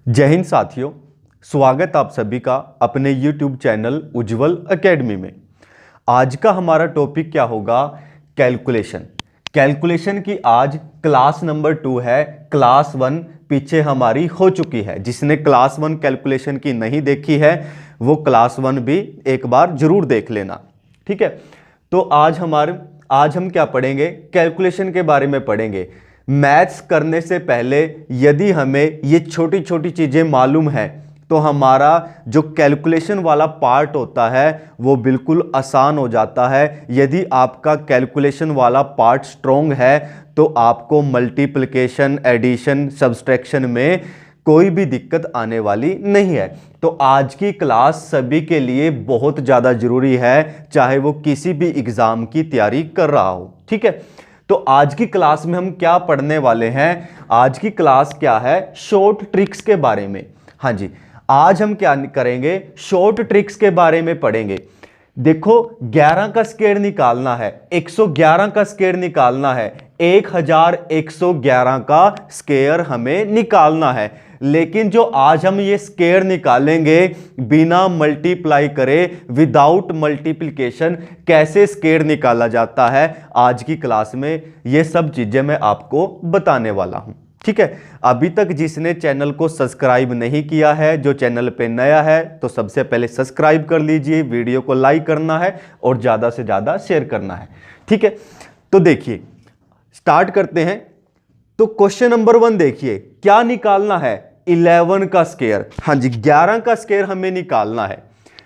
जय हिंद साथियों, स्वागत आप सभी का अपने YouTube चैनल उज्ज्वल एकेडमी में। आज का हमारा टॉपिक क्या होगा? कैलकुलेशन। कैलकुलेशन की आज क्लास नंबर 2 है। क्लास 1 पीछे हमारी हो चुकी है। जिसने क्लास 1 कैलकुलेशन की नहीं देखी है वो क्लास 1 भी एक बार जरूर देख लेना, ठीक है। तो आज हम क्या पढ़ेंगे? कैलकुलेशन के बारे में पढ़ेंगे। मैथ्स करने से पहले यदि हमें ये छोटी छोटी चीज़ें मालूम है तो हमारा जो कैलकुलेशन वाला पार्ट होता है वो बिल्कुल आसान हो जाता है। यदि आपका कैलकुलेशन वाला पार्ट स्ट्रॉन्ग है तो आपको मल्टीप्लिकेशन, एडिशन, सब्सट्रैक्शन में कोई भी दिक्कत आने वाली नहीं है। तो आज की क्लास सभी के लिए बहुत ज़्यादा ज़रूरी है, चाहे वो किसी भी एग्ज़ाम की तैयारी कर रहा हो, ठीक है। तो आज की क्लास में हम क्या पढ़ने वाले हैं? आज की क्लास क्या है? शॉर्ट ट्रिक्स के बारे में। हाँ जी, आज हम क्या करेंगे? शॉर्ट ट्रिक्स के बारे में पढ़ेंगे। देखो, 11 का स्क्वायर निकालना है, 111 का स्क्वायर निकालना है, 1111 का स्क्वायर हमें निकालना है। लेकिन जो आज हम ये स्क्वायर निकालेंगे बिना मल्टीप्लाई करे, विदाउट मल्टीप्लिकेशन, कैसे स्क्वायर निकाला जाता है, आज की क्लास में ये सब चीजें मैं आपको बताने वाला हूं, ठीक है। अभी तक जिसने चैनल को सब्सक्राइब नहीं किया है, जो चैनल पे नया है, तो सबसे पहले सब्सक्राइब कर लीजिए, वीडियो को लाइक करना है और ज़्यादा से ज़्यादा शेयर करना है, ठीक है। तो देखिए, स्टार्ट करते हैं। तो क्वेश्चन नंबर 1 देखिए, क्या निकालना है? 11 का स्क्वायर। हाँ जी, 11 का स्क्वायर हमें निकालना है।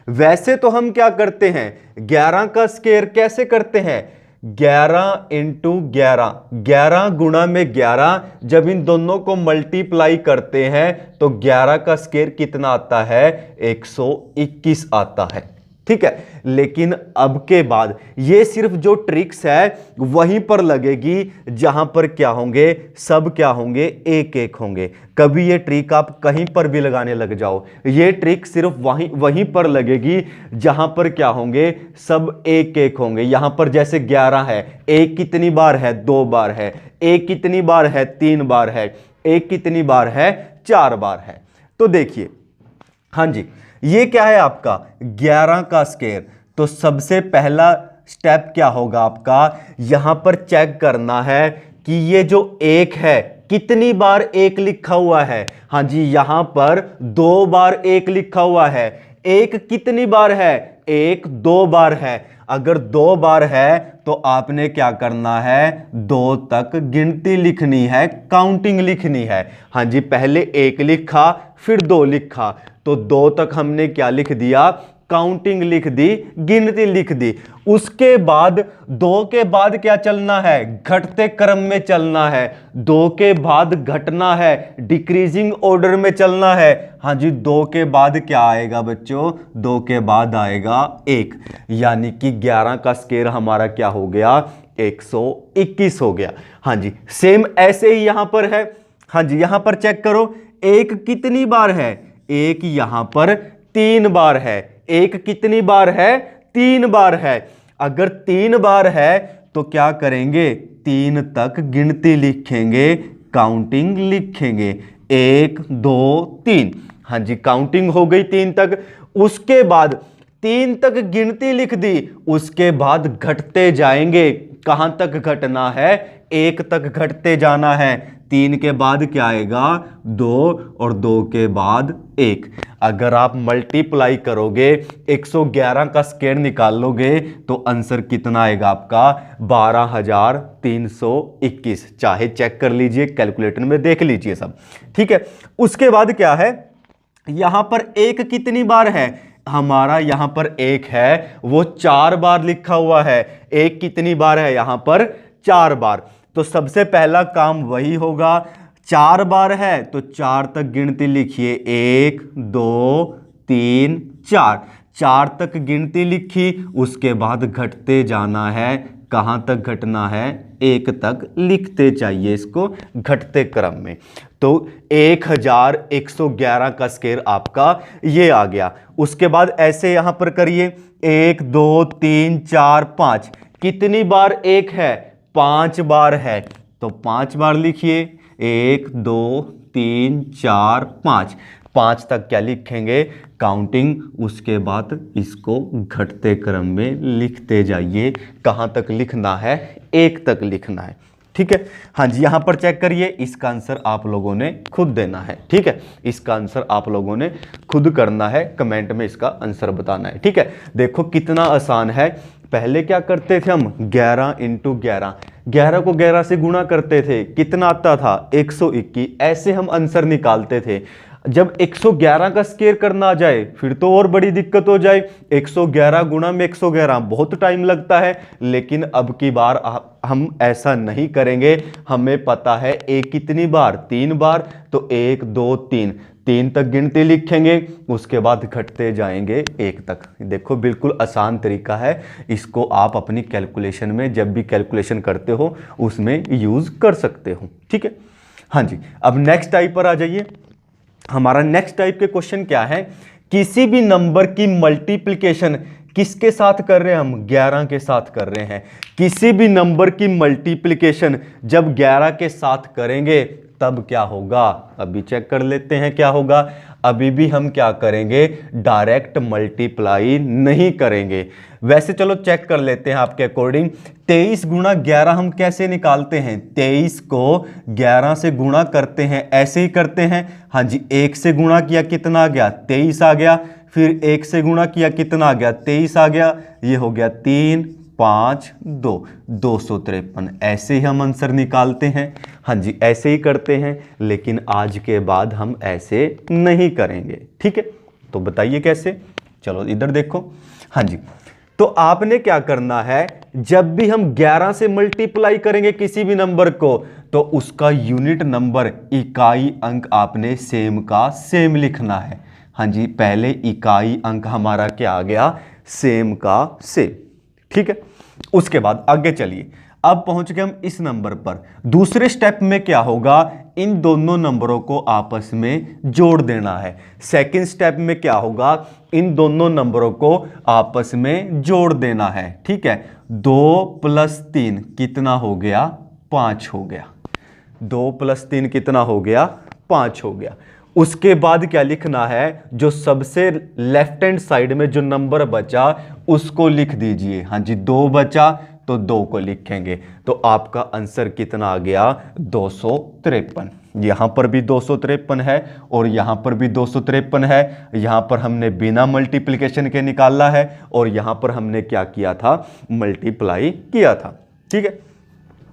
वैसे तो हम क्या करते हैं? 11 का स्क्वायर कैसे करते हैं? 11 इंटू 11, 11 गुणा में 11, जब इन दोनों को मल्टीप्लाई करते हैं तो 11 का स्क्वायर कितना आता है? 121 आता है, ठीक है। लेकिन अब के बाद ये सिर्फ जो ट्रिक्स है वहीं पर लगेगी जहां पर क्या होंगे? सब क्या होंगे? एक एक होंगे। कभी ये ट्रिक आप कहीं पर भी लगाने लग जाओ, ये ट्रिक सिर्फ वहीं पर लगेगी जहां पर क्या होंगे? सब एक एक होंगे। यहां पर जैसे 11 है, एक कितनी बार है? 2 बार है। एक कितनी बार है? 3 बार है। एक कितनी बार है? 4 बार है। तो देखिए, हाँ जी, ये क्या है आपका? 11 का स्क्वायर। तो सबसे पहला स्टेप क्या होगा आपका? यहां पर चेक करना है कि ये जो एक है, कितनी बार एक लिखा हुआ है? हाँ जी, यहां पर 2 बार एक लिखा हुआ है। एक कितनी बार है? एक 2 बार है। अगर 2 बार है तो आपने क्या करना है? 2 तक गिनती लिखनी है, काउंटिंग लिखनी है। हाँ जी, पहले 1 लिखा, फिर 2 लिखा, तो 2 तक हमने क्या लिख दिया? काउंटिंग लिख दी, गिनती लिख दी। उसके बाद 2 के बाद क्या चलना है? घटते क्रम में चलना है। 2 के बाद घटना है, डिक्रीजिंग ऑर्डर में चलना है। हाँ जी, 2 के बाद क्या आएगा बच्चों? 2 के बाद आएगा 1, यानी कि 11 का स्क्वायर हमारा क्या हो गया? 121 हो गया। हाँ जी, सेम ऐसे ही यहां पर है। हाँ जी, यहां पर चेक करो, एक कितनी बार है? एक यहां पर 3 बार है। एक कितनी बार है? 3 बार है। अगर 3 बार है तो क्या करेंगे? 3 तक गिनती लिखेंगे, काउंटिंग लिखेंगे। 1 2 3। हाँ जी, काउंटिंग हो गई 3 तक। उसके बाद 3 तक गिनती लिख दी, उसके बाद घटते जाएंगे। कहां तक घटना है? 1 तक घटते जाना है। 3 के बाद क्या आएगा? 2, और 2 के बाद 1। अगर आप मल्टीप्लाई करोगे, 111 का स्क्वायर निकालोगे तो आंसर कितना आएगा आपका? 12,321। चाहे चेक कर लीजिए, कैलकुलेटर में देख लीजिए सब, ठीक है। उसके बाद क्या है? यहां पर 1 कितनी बार है? हमारा यहां पर 1 है, वो 4 बार लिखा हुआ है। 1 कितनी बार है? यहां पर 4 बार। तो सबसे पहला काम वही होगा। 4 बार है तो 4 तक गिनती लिखिए। 1 2 3 4। 4 तक गिनती लिखी, उसके बाद घटते जाना है। कहां तक घटना है? 1 तक लिखते चाहिए इसको घटते क्रम में। तो 1111 का स्क्वायर आपका ये आ गया। उसके बाद ऐसे यहां पर करिए, 1 2 3 4 5। कितनी बार 1 है? 5 बार है, तो 5 बार लिखिए। 1 2 3 4 5, 5 तक क्या लिखेंगे, काउंटिंग। उसके बाद इसको घटते क्रम में लिखते जाइए। कहाँ तक लिखना है, 1 तक लिखना है। ठीक है, हाँ जी, यहां पर चेक करिए, इसका आंसर आप लोगों ने खुद देना है। ठीक है, इसका आंसर आप लोगों ने खुद करना है, कमेंट में इसका आंसर बताना है। ठीक है, देखो कितना आसान है। पहले क्या करते थे हम, 11 × 11, 11 को 11 से गुणा करते थे, कितना आता था, 121। ऐसे हम आंसर निकालते थे। जब 111 का स्क्वायर करना आ जाए फिर तो और बड़ी दिक्कत हो जाए। 111 गुणा में 111 बहुत टाइम लगता है, लेकिन अब की बार हम ऐसा नहीं करेंगे। हमें पता है एक कितनी बार, 3 बार, तो 1 2 3, 3 तक गिनती लिखेंगे, उसके बाद घटते जाएंगे 1 तक। देखो बिल्कुल आसान तरीका है, इसको आप अपनी कैलकुलेशन में जब भी कैलकुलेशन करते हो उसमें यूज कर सकते हो। ठीक है, हाँ जी, अब नेक्स्ट टाइप पर आ जाइए। हमारा नेक्स्ट टाइप के क्वेश्चन क्या है, किसी भी नंबर की मल्टीप्लिकेशन किसके साथ कर रहे हैं हम, 11 के साथ कर रहे हैं। किसी भी नंबर की मल्टीप्लिकेशन जब 11 के साथ करेंगे तब क्या होगा, अभी चेक कर लेते हैं क्या होगा। अभी भी हम क्या करेंगे, डायरेक्ट मल्टीप्लाई नहीं करेंगे। वैसे चलो चेक कर लेते हैं आपके अकॉर्डिंग। 23 × 11 हम कैसे निकालते हैं, 23 को 11 से गुणा करते हैं, ऐसे ही करते हैं। हाँ जी, 1 से गुणा किया कितना आ गया, 23 आ गया। फिर 1 से गुणा किया कितना आ गया, 23 आ गया। ये हो गया 3 5 2, 253। ऐसे ही हम आंसर निकालते हैं। हाँ जी, ऐसे ही करते हैं, लेकिन आज के बाद हम ऐसे नहीं करेंगे। ठीक है, तो बताइए कैसे। चलो इधर देखो। हाँ जी, तो आपने क्या करना है, जब भी हम 11 से मल्टीप्लाई करेंगे किसी भी नंबर को, तो उसका यूनिट नंबर, इकाई अंक आपने सेम का सेम लिखना है। हाँ जी, पहले इकाई अंक हमारा क्या आ गया, सेम का सेम। ठीक है, उसके बाद आगे चलिए। अब पहुंच गए हम इस नंबर पर। दूसरे स्टेप में क्या होगा, इन दोनों नंबरों को आपस में जोड़ देना है। सेकंड स्टेप में क्या होगा, इन दोनों नंबरों को आपस में जोड़ देना है। ठीक है, 2 + 3 कितना हो गया, 5 हो गया। 2 + 3 कितना हो गया, 5 हो गया। उसके बाद क्या लिखना है, जो सबसे लेफ्ट हैंड साइड में जो नंबर बचा उसको लिख दीजिए। हाँ जी, 2 बचा तो 2 को लिखेंगे, तो आपका आंसर कितना आ गया, 253। यहां पर भी 253 है और यहां पर भी 253 है। यहां पर हमने बिना मल्टीप्लिकेशन के निकाला है और यहां पर हमने क्या किया था, मल्टीप्लाई किया था। ठीक है,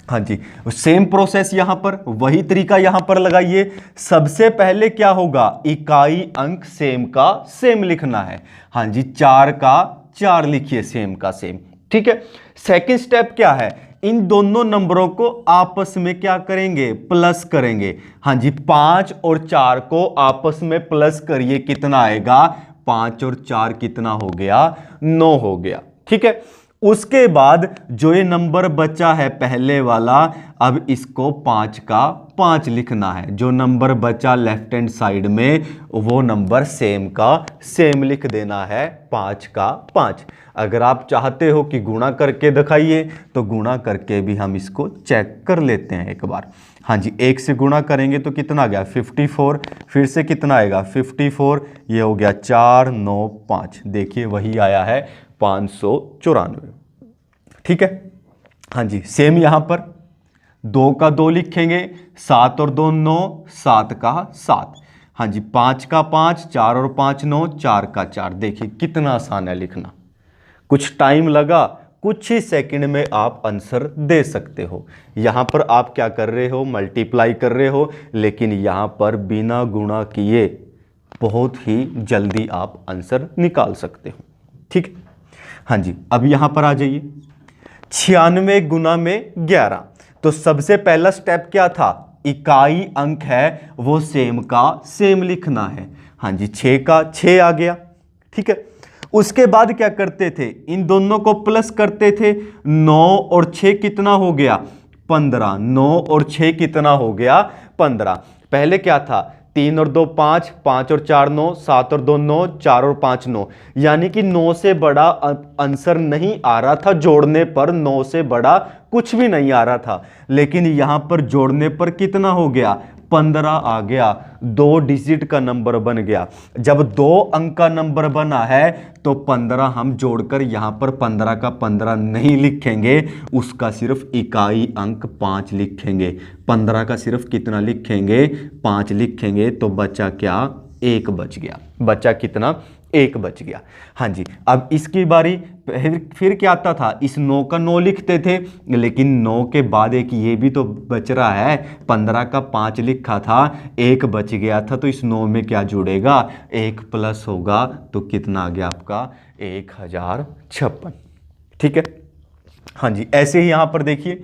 हाँ जी, सेम प्रोसेस यहां पर, वही तरीका यहां पर लगाइए। सबसे पहले क्या होगा, इकाई अंक सेम का सेम लिखना है। हाँ जी, 4 का 4 लिखिए, सेम का सेम। ठीक है, सेकंड स्टेप क्या है, इन दोनों नंबरों को आपस में क्या करेंगे, प्लस करेंगे। हाँ जी, 5 और 4 को आपस में प्लस करिए, कितना आएगा, 5 और 4 कितना हो गया, 9 हो गया। ठीक है, उसके बाद जो ये नंबर बचा है पहले वाला, अब इसको 5 का 5 लिखना है। जो नंबर बचा लेफ्ट हैंड साइड में वो नंबर सेम का सेम लिख देना है, 5 का 5। अगर आप चाहते हो कि गुणा करके दिखाइए तो गुणा करके भी हम इसको चेक कर लेते हैं एक बार। हाँ जी, 1 से गुणा करेंगे तो कितना आ गया, 54। फिर से कितना आएगा, 54। ये हो गया 4 9 5, देखिए वही आया है 594। ठीक है, हाँ जी, सेम यहां पर 2 का 2 लिखेंगे, 7 और 2 9, 7 का 7। हाँ जी, 5 का 5, 4 और 5 9, 4 का 4। देखिए कितना आसान है लिखना, कुछ टाइम लगा, कुछ ही सेकंड में आप आंसर दे सकते हो। यहां पर आप क्या कर रहे हो, मल्टीप्लाई कर रहे हो, लेकिन यहां पर बिना गुणा किए बहुत ही जल्दी आप आंसर निकाल सकते हो। ठीक, हाँ जी, अब यहां पर आ जाइए। 96 गुना में 11, तो सबसे पहला स्टेप क्या था, इकाई अंक है वो सेम का सेम लिखना है। हाँ जी, 6 का 6 आ गया। ठीक है, उसके बाद क्या करते थे, इन दोनों को प्लस करते थे। 9 और 6 कितना हो गया, 15। 9 और 6 कितना हो गया, 15। पहले क्या था, 3 और 2 5, 5 और 4 9, 7 और 2 9, 4 और 5 9। यानी कि 9 से बड़ा आंसर नहीं आ रहा था, जोड़ने पर 9 से बड़ा कुछ भी नहीं आ रहा था। लेकिन यहां पर जोड़ने पर कितना हो गया, 15 आ गया, 2 डिजिट का नंबर बन गया। जब 2 अंक का नंबर बना है तो 15 हम जोड़कर यहां पर 15 का 15 नहीं लिखेंगे, उसका सिर्फ इकाई अंक 5 लिखेंगे। 15 का सिर्फ कितना लिखेंगे? 5 लिखेंगे। तो बचा क्या? 1 बच गया। बचा कितना? 1 बच गया। हाँ जी, अब इसकी बारी। फिर क्या आता था? इस 9 का 9 लिखते थे, लेकिन 9 के बाद एक ये भी तो बच रहा है। 15 का 5 लिखा था, 1 बच गया था, तो इस 9 में क्या जुड़ेगा? 1 प्लस होगा, तो कितना आ गया आपका? 1056। ठीक है। हाँ जी, ऐसे ही यहां पर देखिए,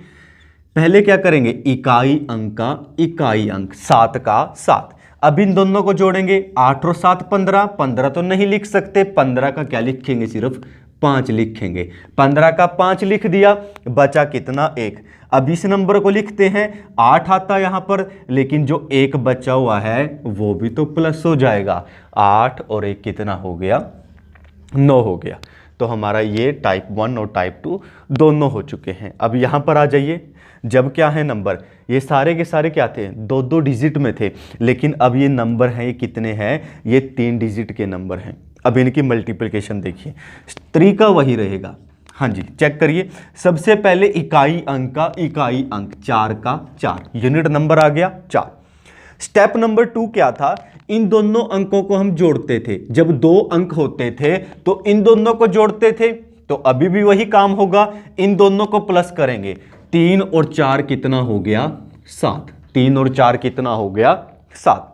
पहले क्या करेंगे? इकाई अंक का इकाई अंक 7 का 7। अब इन दोनों को जोड़ेंगे, 8 और 7 15। 15 तो नहीं लिख सकते, 15 का क्या लिखेंगे? सिर्फ 5 लिखेंगे। 15 का 5 लिख दिया, बचा कितना? 1। अब इस नंबर को लिखते हैं, 8 आता है यहां पर, लेकिन जो 1 बचा हुआ है वो भी तो प्लस हो जाएगा। 8 और 1 कितना हो गया? 9 हो गया। तो हमारा ये टाइप 1 और टाइप 2 दोनों हो चुके हैं। अब यहाँ पर आ जाइए, जब क्या है नंबर, ये सारे के सारे क्या थे? 2-2 डिजिट में थे, लेकिन अब ये नंबर हैं, ये कितने हैं? ये 3 डिजिट के नंबर हैं। अब इनकी मल्टीप्लिकेशन देखिए, तरीका वही रहेगा। हाँ जी, चेक करिए। सबसे पहले इकाई अंक का इकाई अंक 4 का 4, यूनिट नंबर आ गया 4। स्टेप नंबर 2 क्या था? इन दोनों अंकों को हम जोड़ते थे। जब 2 अंक होते थे तो इन दोनों को जोड़ते थे, तो अभी भी वही काम होगा, इन दोनों को प्लस करेंगे। 3 और 4 कितना हो गया? 7। 3 और 4 कितना हो गया? 7।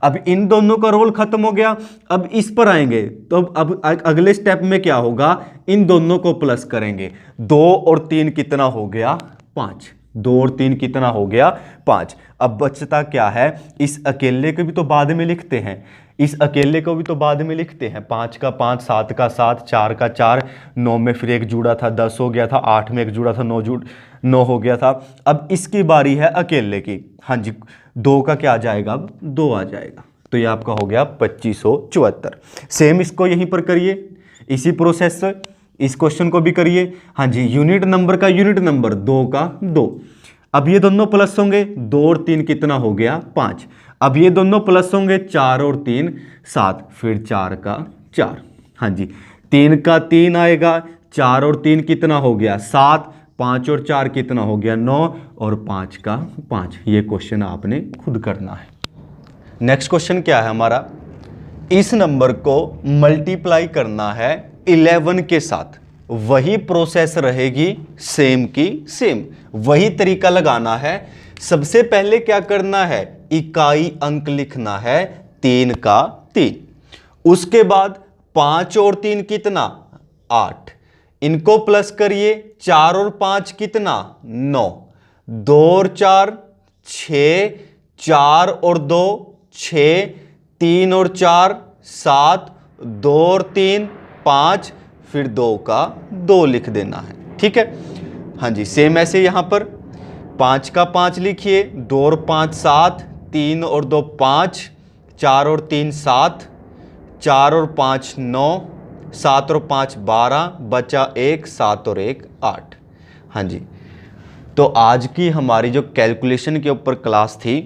अब इन दोनों का रोल खत्म हो गया। अब इस पर आएंगे, तो अब अगले स्टेप में क्या होगा? इन दोनों को प्लस करेंगे। 2 और 3 कितना हो गया? 5। 2 और 3 कितना हो गया? 5। अब बचता क्या है? इस अकेले को भी तो बाद में लिखते हैं, इस अकेले को भी तो बाद में लिखते हैं। 5 का 5, 7 का 7, 4 का 4, 9 में फिर 1 जुड़ा था, 10 हो गया था, 8 में 1 जुड़ा था, 9 हो गया था। अब इसकी बारी है अकेले की। हाँ जी, 2 का क्या आ जाएगा? अब 2 आ जाएगा, तो ये आपका हो गया 2574। सेम इसको यहीं पर करिए, इसी प्रोसेस से इस क्वेश्चन को भी करिए। हाँ जी, यूनिट नंबर का यूनिट नंबर 2 का 2। अब ये दोनों प्लस होंगे, 2 और 3 कितना हो गया? 5। अब ये दोनों प्लस होंगे, 4 और 3 7, फिर 4 का 4। हाँ जी, 3 का 3 आएगा, 4 और 3 कितना हो गया? 7, 5 और 4 कितना हो गया? 9, और 5 का 5। ये क्वेश्चन आपने खुद करना है। नेक्स्ट क्वेश्चन क्या है हमारा? इस नंबर को मल्टीप्लाई करना है 11 के साथ। वही प्रोसेस रहेगी, सेम की सेम, वही तरीका लगाना है। सबसे पहले क्या करना है? इकाई अंक लिखना है 3 का 3। उसके बाद 5 और 3 कितना? 8। इनको प्लस करिए, 4 और 5 कितना? 9। 2 और 4 6, 4 और 2 6, 3 और 4 7, 2 और 3 5, फिर 2 का 2 लिख देना है। ठीक है। हाँ जी, सेम ऐसे यहां पर 5 का 5 लिखिए, 2 और 5 7, 3 और 2 5, 4 और 3 7, 4 और 5 9, 7 और 5 12, बचा 1, 7 और 1 8। हाँ जी, तो आज की हमारी जो कैलकुलेशन के ऊपर क्लास थी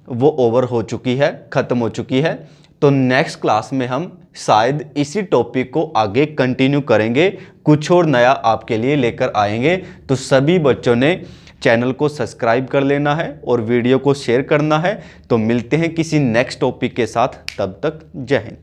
वो ओवर हो चुकी है, ख़त्म हो चुकी है। तो नेक्स्ट क्लास में हम शायद इसी टॉपिक को आगे कंटिन्यू करेंगे, कुछ और नया आपके लिए लेकर आएंगे। तो सभी बच्चों ने चैनल को सब्सक्राइब कर लेना है और वीडियो को शेयर करना है। तो मिलते हैं किसी नेक्स्ट टॉपिक के साथ, तब तक जय हिंद।